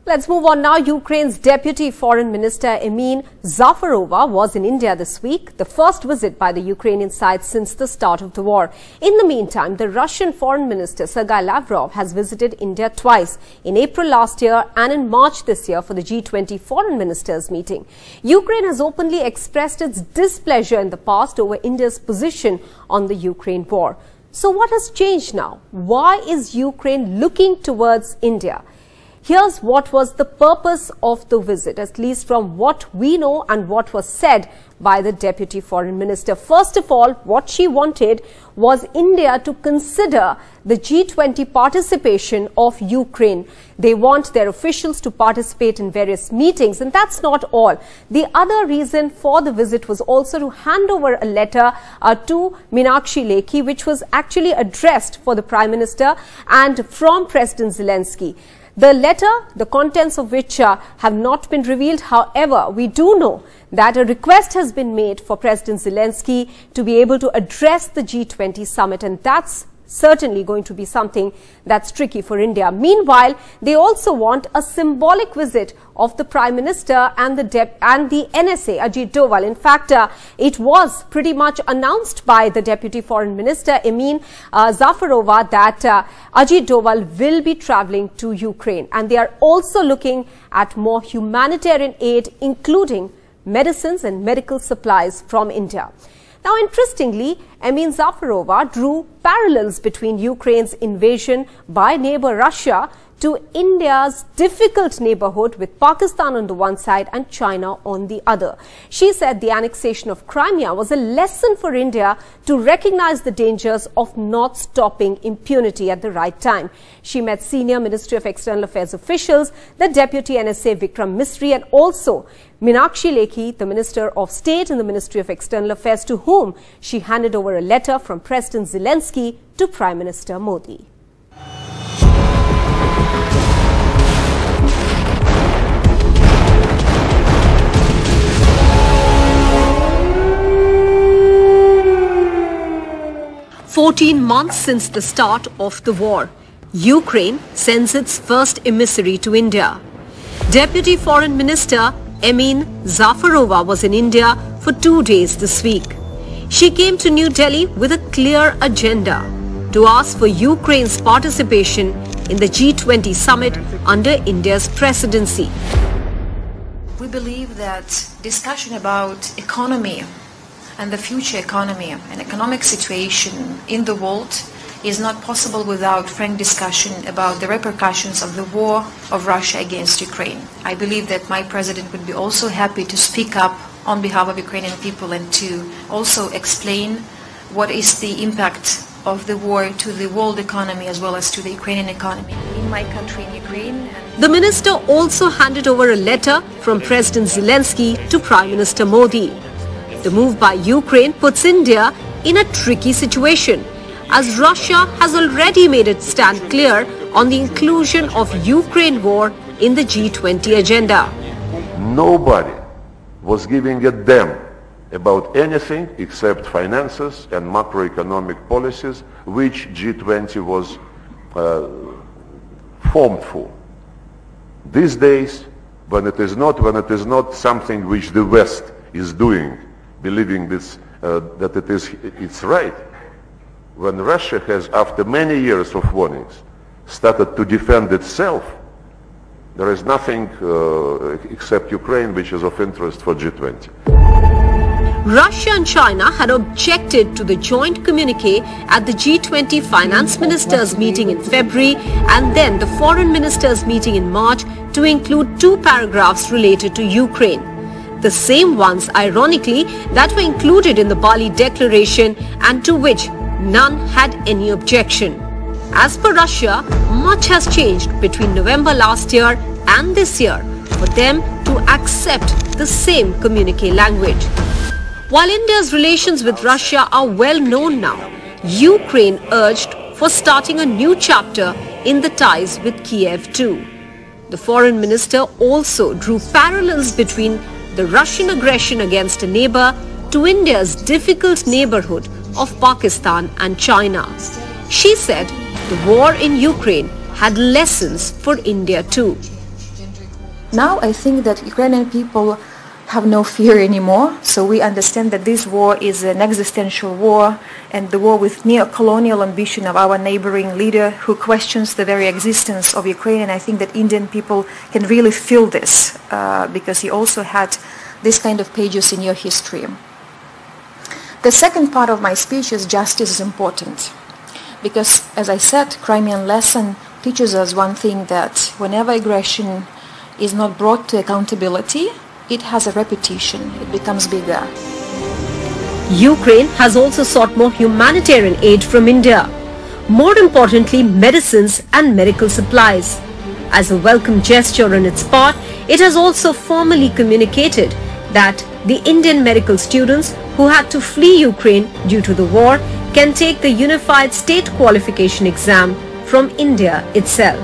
Let's move on now. Ukraine's Deputy Foreign Minister Emin Zafarova was in India this week, the first visit by the Ukrainian side since the start of the war. In the meantime, the Russian Foreign Minister Sergei Lavrov has visited India twice, in April last year and in March this year for the G20 Foreign Ministers meeting. Ukraine has openly expressed its displeasure in the past over India's position on the Ukraine war. So what has changed now? Why is Ukraine looking towards India? Here's what was the purpose of the visit, at least from what we know and what was said by the Deputy Foreign Minister. First of all, what she wanted was India to consider the G20 participation of Ukraine. They want their officials to participate in various meetings, and that's not all. The other reason for the visit was also to hand over a letter to Meenakshi Lekhi, which was actually addressed for the Prime Minister and from President Zelensky. The letter, the contents of which have not been revealed. However, we do know that a request has been made for President Zelensky to be able to address the G20 summit, and that's certainly going to be something that's tricky for India. Meanwhile, they also want a symbolic visit of the Prime Minister and the NSA, Ajit Doval. In fact, it was pretty much announced by the Deputy Foreign Minister, Emin Zafarova, that Ajit Doval will be traveling to Ukraine. And they are also looking at more humanitarian aid, including medicines and medical supplies from India. Now, interestingly, Emin Zafarova drew parallels between Ukraine's invasion by neighbor Russia to India's difficult neighborhood with Pakistan on the one side and China on the other. She said the annexation of Crimea was a lesson for India to recognize the dangers of not stopping impunity at the right time. She met senior Ministry of External Affairs officials, the Deputy NSA Vikram Misri, and also Meenakshi Lekhi, the Minister of State in the Ministry of External Affairs, to whom she handed over a letter from President Zelensky to Prime Minister Modi. "14 months since the start of the war, Ukraine sends its first emissary to India." Deputy Foreign Minister Emin Zafarova was in India for 2 days this week. She came to New Delhi with a clear agenda to ask for Ukraine's participation in the G20 summit under India's presidency. We believe that discussion about economy and the future economy and economic situation in the world is not possible without frank discussion about the repercussions of the war of Russia against Ukraine. I believe that my president would be also happy to speak up on behalf of Ukrainian people and to also explain what is the impact of the war to the world economy as well as to the Ukrainian economy. In my country, in Ukraine. The minister also handed over a letter from President Zelensky to Prime Minister Modi. The move by Ukraine puts India in a tricky situation, as Russia has already made its stand clear on the inclusion of Ukraine war in the G20 agenda. Nobody was giving a damn about anything except finances and macroeconomic policies, which G20 was formed for. These days, when it is not something which the West is doing, believing this, that it's right, when Russia has, after many years of warnings, started to defend itself, there is nothing except Ukraine which is of interest for G20. Russia and China had objected to the joint communique at the G20 finance ministers meeting in February and then the foreign ministers meeting in March to include 2 paragraphs related to Ukraine. The same ones, ironically, that were included in the Bali Declaration and to which none had any objection. As per Russia, much has changed between November last year and this year for them to accept the same communique language. While India's relations with Russia are well known now, Ukraine urged for starting a new chapter in the ties with Kiev too. The foreign minister also drew parallels between the Russian aggression against a neighbor to India's difficult neighborhood of Pakistan and China. She said the war in Ukraine had lessons for India too. now I think that Ukrainian people have no fear anymore. So we understand that this war is an existential war, and the war with neo-colonial ambition of our neighboring leader who questions the very existence of Ukraine. And I think that Indian people can really feel this because you also had this kind of pages in your history. The second part of my speech is justice is important. Because, as I said, Crimean lesson teaches us one thing, that whenever aggression is not brought to accountability, it has a repetition, it becomes bigger. Ukraine has also sought more humanitarian aid from India. More importantly, medicines and medical supplies. As a welcome gesture on its part, it has also formally communicated that the Indian medical students who had to flee Ukraine due to the war can take the Unified State Qualification exam from India itself.